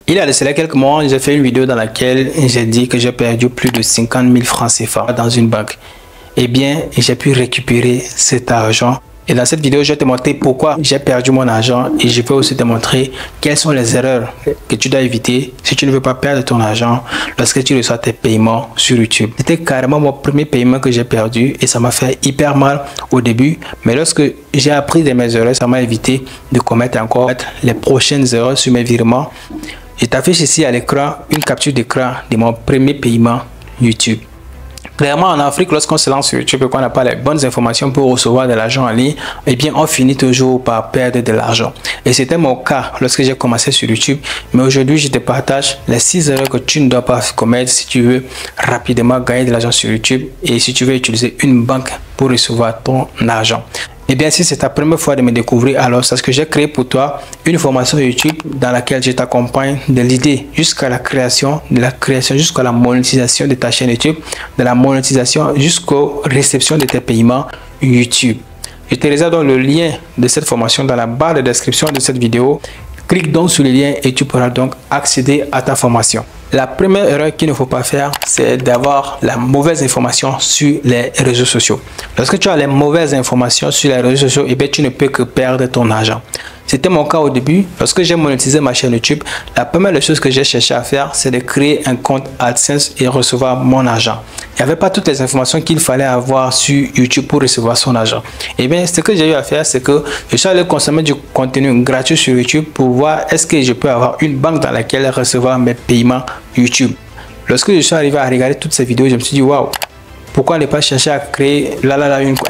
Il y a de cela quelques mois, j'ai fait une vidéo dans laquelle j'ai dit que j'ai perdu plus de 50 000 francs CFA dans une banque. Eh bien, j'ai pu récupérer cet argent. Et dans cette vidéo, je vais te montrer pourquoi j'ai perdu mon argent et je vais aussi te montrer quelles sont les erreurs que tu dois éviter si tu ne veux pas perdre ton argent lorsque tu reçois tes paiements sur YouTube. C'était carrément mon premier paiement que j'ai perdu et ça m'a fait hyper mal au début. Mais lorsque j'ai appris de mes erreurs, ça m'a évité de commettre encore les prochaines erreurs sur mes virements. Je t'affiche ici à l'écran une capture d'écran de mon premier paiement YouTube. Clairement, en Afrique, lorsqu'on se lance sur YouTube et qu'on n'a pas les bonnes informations pour recevoir de l'argent en ligne, eh bien, on finit toujours par perdre de l'argent. Et c'était mon cas lorsque j'ai commencé sur YouTube. Mais aujourd'hui, je te partage les 6 erreurs que tu ne dois pas commettre si tu veux rapidement gagner de l'argent sur YouTube et si tu veux utiliser une banque pour recevoir ton argent. Et bien, si c'est ta première fois de me découvrir, alors c'est ce que j'ai créé pour toi, une formation YouTube dans laquelle je t'accompagne de l'idée jusqu'à la création, de la création jusqu'à la monétisation de ta chaîne YouTube, de la monétisation jusqu'aux réceptions de tes paiements YouTube. Je te réserve donc le lien de cette formation dans la barre de description de cette vidéo. Clique donc sur le lien et tu pourras donc accéder à ta formation. La première erreur qu'il ne faut pas faire, c'est d'avoir la mauvaise information sur les réseaux sociaux. Lorsque tu as les mauvaises informations sur les réseaux sociaux, eh bien, tu ne peux que perdre ton argent. C'était mon cas au début. Lorsque j'ai monétisé ma chaîne YouTube, la première des choses que j'ai cherché à faire, c'est de créer un compte AdSense et recevoir mon argent. Il n'y avait pas toutes les informations qu'il fallait avoir sur YouTube pour recevoir son argent. Et bien, ce que j'ai eu à faire, c'est que je suis allé consommer du contenu gratuit sur YouTube pour voir est-ce que je peux avoir une banque dans laquelle recevoir mes paiements YouTube. Lorsque je suis arrivé à regarder toutes ces vidéos, je me suis dit, waouh, pourquoi ne pas chercher à créer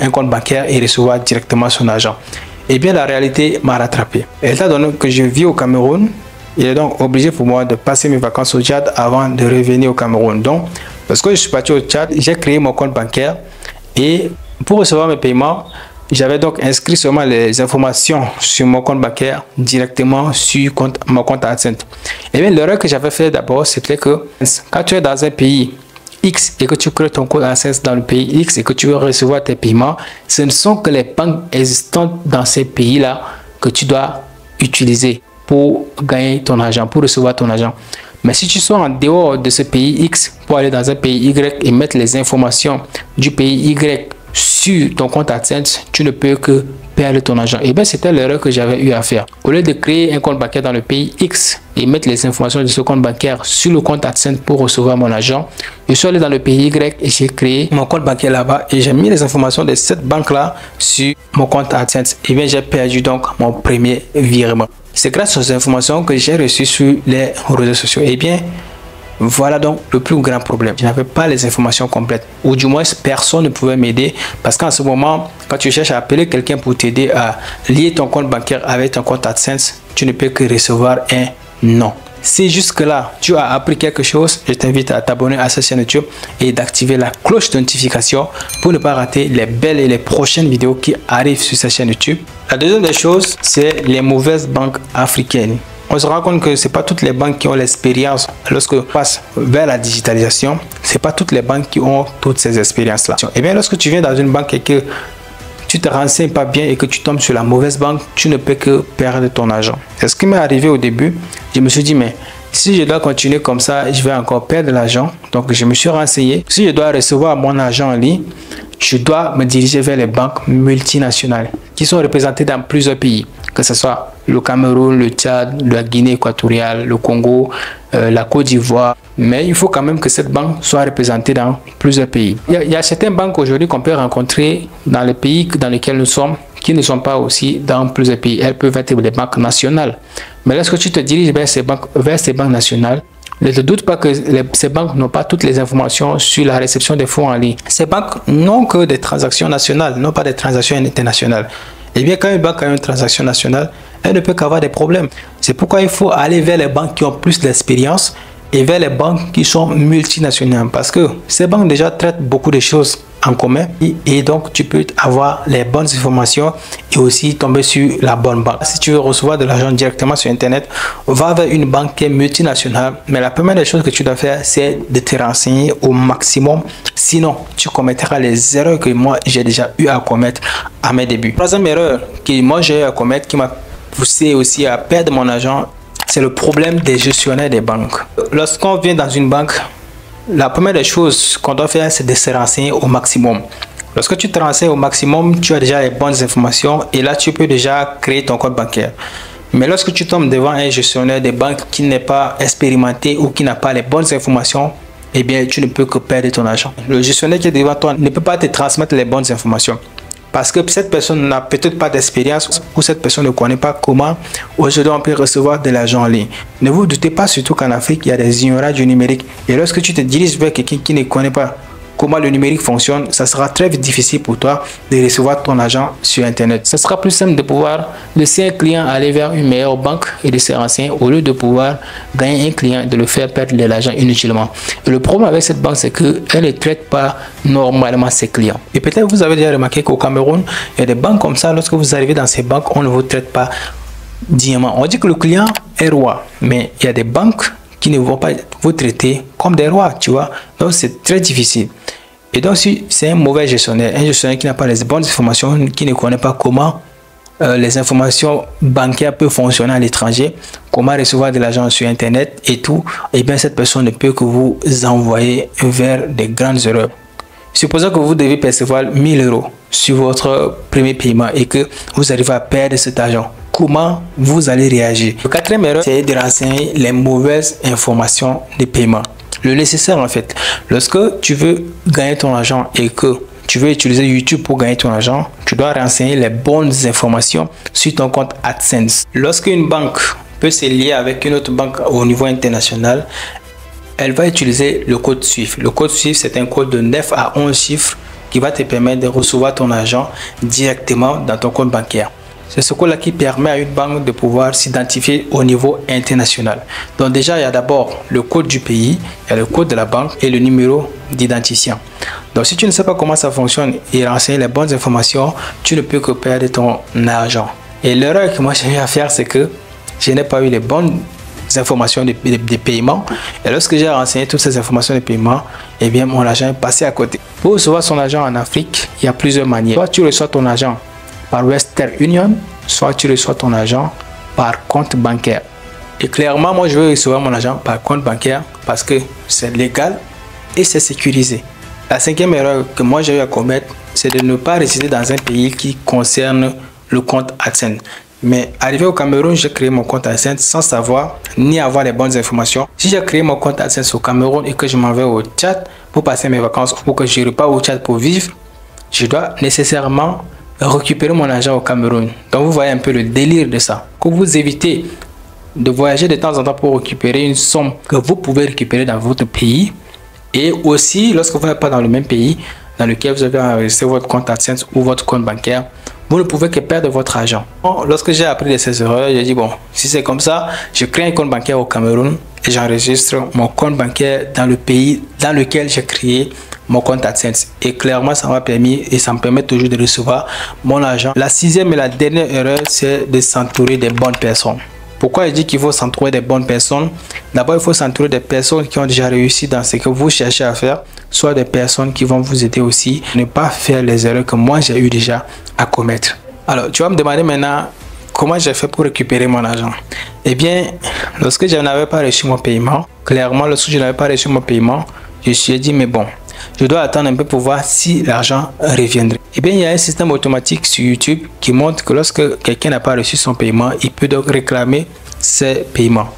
un compte bancaire et recevoir directement son argent? Eh bien, la réalité m'a rattrapé. Étant donné que je vis au Cameroun, il est donc obligé pour moi de passer mes vacances au Tchad avant de revenir au Cameroun. Donc, lorsque je suis parti au Tchad, j'ai créé mon compte bancaire et pour recevoir mes paiements, j'avais donc inscrit seulement les informations sur mon compte bancaire directement sur mon compte AdSense. Et bien, l'erreur que j'avais fait d'abord, c'était que quand tu es dans un pays X et que tu crées ton compte AdSense dans le pays X et que tu veux recevoir tes paiements, ce ne sont que les banques existantes dans ces pays-là que tu dois utiliser pour gagner ton argent, pour recevoir ton argent. Mais si tu sois en dehors de ce pays X pour aller dans un pays Y et mettre les informations du pays Y sur ton compte AdSense, tu ne peux que perdre ton argent. Et bien, c'était l'erreur que j'avais eu à faire. Au lieu de créer un compte bancaire dans le pays X et mettre les informations de ce compte bancaire sur le compte AdSense pour recevoir mon argent, je suis allé dans le pays Y et j'ai créé mon compte bancaire là-bas et j'ai mis les informations de cette banque-là sur mon compte AdSense. Et bien, j'ai perdu donc mon premier virement. C'est grâce aux informations que j'ai reçues sur les réseaux sociaux. Et bien, voilà donc le plus grand problème. Je n'avais pas les informations complètes. Ou du moins, personne ne pouvait m'aider. Parce qu'en ce moment, quand tu cherches à appeler quelqu'un pour t'aider à lier ton compte bancaire avec ton compte AdSense, tu ne peux que recevoir un non. Si jusque-là, tu as appris quelque chose, je t'invite à t'abonner à cette chaîne YouTube et d'activer la cloche de notification pour ne pas rater les belles et les prochaines vidéos qui arrivent sur cette chaîne YouTube. La deuxième des choses, c'est les mauvaises banques africaines. On se rend compte que ce n'est pas toutes les banques qui ont l'expérience lorsque on passe vers la digitalisation. Ce n'est pas toutes les banques qui ont toutes ces expériences-là. Et bien, lorsque tu viens dans une banque et que tu te renseignes pas bien et que tu tombes sur la mauvaise banque, tu ne peux que perdre ton argent. C'est ce qui m'est arrivé au début. Je me suis dit, mais si je dois continuer comme ça, je vais encore perdre l'argent. Donc, je me suis renseigné. Si je dois recevoir mon argent en ligne, je dois me diriger vers les banques multinationales qui sont représentées dans plusieurs pays, que ce soit le Cameroun, le Tchad, la Guinée équatoriale, le Congo, la Côte d'Ivoire. Mais il faut quand même que cette banque soit représentée dans plusieurs pays. Il y a certaines banques aujourd'hui qu'on peut rencontrer dans les pays dans lesquels nous sommes, qui ne sont pas aussi dans plusieurs pays. Elles peuvent être des banques nationales. Mais lorsque tu te diriges vers ces banques nationales, ne te doute pas que ces banques n'ont pas toutes les informations sur la réception des fonds en ligne. Ces banques n'ont que des transactions nationales, non pas des transactions internationales. Et bien, quand une banque a une transaction nationale, elle ne peut qu'avoir des problèmes. C'est pourquoi il faut aller vers les banques qui ont plus d'expérience et vers les banques qui sont multinationales. Parce que ces banques déjà traitent beaucoup de choses en commun et donc tu peux avoir les bonnes informations et aussi tomber sur la bonne banque. Si tu veux recevoir de l'argent directement sur Internet, va vers une banque qui est multinationale. Mais la première des choses que tu dois faire, c'est de te renseigner au maximum. Sinon, tu commettras les erreurs que moi, j'ai déjà eu à commettre à mes débuts. La troisième erreur que moi, j'ai eu à commettre qui m'a poussé aussi à perdre mon argent c'est le problème des gestionnaires des banques. Lorsqu'on vient dans une banque, la première des choses qu'on doit faire, c'est de se renseigner au maximum. Lorsque tu te renseignes au maximum, tu as déjà les bonnes informations et là, tu peux déjà créer ton compte bancaire. Mais lorsque tu tombes devant un gestionnaire des banques qui n'est pas expérimenté ou qui n'a pas les bonnes informations, eh bien, tu ne peux que perdre ton argent. Le gestionnaire qui est devant toi ne peut pas te transmettre les bonnes informations. Parce que cette personne n'a peut-être pas d'expérience ou cette personne ne connaît pas comment aujourd'hui on peut recevoir de l'argent en ligne. Ne vous doutez pas surtout qu'en Afrique, il y a des ignorants du numérique. Et lorsque tu te diriges vers quelqu'un qui ne connaît pas comment le numérique fonctionne, ça sera très difficile pour toi de recevoir ton argent sur Internet. Ce sera plus simple de pouvoir laisser un client aller vers une meilleure banque et de se renseigner au lieu de pouvoir gagner un client et de le faire perdre de l'argent inutilement. Et le problème avec cette banque, c'est qu'elle ne traite pas normalement ses clients. Et peut-être vous avez déjà remarqué qu'au Cameroun, il y a des banques comme ça. Lorsque vous arrivez dans ces banques, on ne vous traite pas dignement. On dit que le client est roi, mais il y a des banques qui ne vont pas vous traiter comme des rois, tu vois. Donc, c'est très difficile. Et donc, si c'est un mauvais gestionnaire, un gestionnaire qui n'a pas les bonnes informations, qui ne connaît pas comment les informations bancaires peuvent fonctionner à l'étranger, comment recevoir de l'argent sur Internet et tout, et bien, cette personne ne peut que vous envoyer vers des grandes erreurs. Supposons que vous devez percevoir 1000 € sur votre premier paiement et que vous arrivez à perdre cet argent. Comment vous allez réagir? Le quatrième erreur, c'est de renseigner les mauvaises informations de paiement. Le nécessaire en fait. Lorsque tu veux gagner ton argent et que tu veux utiliser YouTube pour gagner ton argent, tu dois renseigner les bonnes informations sur ton compte AdSense. Lorsque une banque peut se lier avec une autre banque au niveau international, elle va utiliser le code SWIFT. Le code SWIFT, c'est un code de 9 à 11 chiffres qui va te permettre de recevoir ton argent directement dans ton compte bancaire. C'est ce code-là qui permet à une banque de pouvoir s'identifier au niveau international. Donc déjà, il y a d'abord le code du pays, il y a le code de la banque et le numéro d'identifiant. Donc si tu ne sais pas comment ça fonctionne et renseigner les bonnes informations, tu ne peux que perdre ton argent. Et l'erreur que moi j'ai eu à faire, c'est que je n'ai pas eu les bonnes informations de paiement. Et lorsque j'ai renseigné toutes ces informations de paiement, eh bien mon argent est passé à côté. Pour recevoir son argent en Afrique, il y a plusieurs manières. Soit tu reçois ton argent par Western Union, soit tu reçois ton argent par compte bancaire. Et clairement, moi, je veux recevoir mon argent par compte bancaire parce que c'est légal et c'est sécurisé. La cinquième erreur que moi j'ai eu à commettre, c'est de ne pas résider dans un pays qui concerne le compte AdSense. Mais arrivé au Cameroun, j'ai créé mon compte AdSense sans savoir ni avoir les bonnes informations. Si j'ai créé mon compte AdSense au Cameroun et que je m'en vais au Tchad pour passer mes vacances ou que je repars au Tchad pour vivre, je dois nécessairement récupérer mon argent au Cameroun. Donc vous voyez un peu le délire de ça. Que vous évitez de voyager de temps en temps pour récupérer une somme que vous pouvez récupérer dans votre pays. Et aussi, lorsque vous n'êtes pas dans le même pays dans lequel vous avez enregistré votre compte AdSense ou votre compte bancaire, vous ne pouvez que perdre votre argent. Lorsque j'ai appris de ces erreurs, j'ai dit bon, si c'est comme ça, je crée un compte bancaire au Cameroun et j'enregistre mon compte bancaire dans le pays dans lequel j'ai créé mon compte AdSense. Et clairement, ça m'a permis et ça me permet toujours de recevoir mon argent. La sixième et la dernière erreur, c'est de s'entourer des bonnes personnes. Pourquoi je dis qu'il faut s'entourer des bonnes personnes? D'abord, il faut s'entourer des personnes qui ont déjà réussi dans ce que vous cherchez à faire, soit des personnes qui vont vous aider aussi à ne pas faire les erreurs que moi j'ai eu déjà à commettre. Alors, tu vas me demander maintenant comment j'ai fait pour récupérer mon argent. Eh bien, lorsque je n'avais pas reçu mon paiement, clairement, lorsque je n'avais pas reçu mon paiement, je me suis dit, mais bon, je dois attendre un peu pour voir si l'argent reviendrait. Eh bien, il y a un système automatique sur YouTube qui montre que lorsque quelqu'un n'a pas reçu son paiement, il peut donc réclamer ses paiements.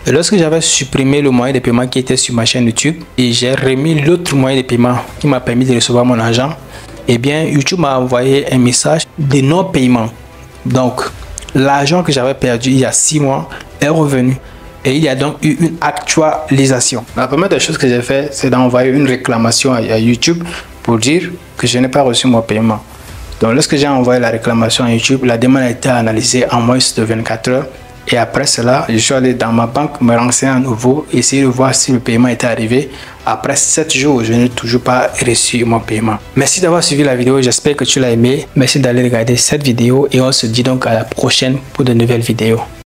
Et lorsque j'avais supprimé le moyen de paiement qui était sur ma chaîne YouTube et j'ai remis l'autre moyen de paiement qui m'a permis de recevoir mon argent, eh bien, YouTube m'a envoyé un message de non-paiement. Donc, l'argent que j'avais perdu il y a 6 mois est revenu. Et il y a donc eu une actualisation. La première des choses que j'ai fait, c'est d'envoyer une réclamation à YouTube pour dire que je n'ai pas reçu mon paiement. Donc, lorsque j'ai envoyé la réclamation à YouTube, la demande a été analysée en moins de 24 heures. Et après cela, je suis allé dans ma banque me renseigner à nouveau, essayer de voir si le paiement était arrivé. Après 7 jours, je n'ai toujours pas reçu mon paiement. Merci d'avoir suivi la vidéo, j'espère que tu l'as aimé. Merci d'aller regarder cette vidéo et on se dit donc à la prochaine pour de nouvelles vidéos.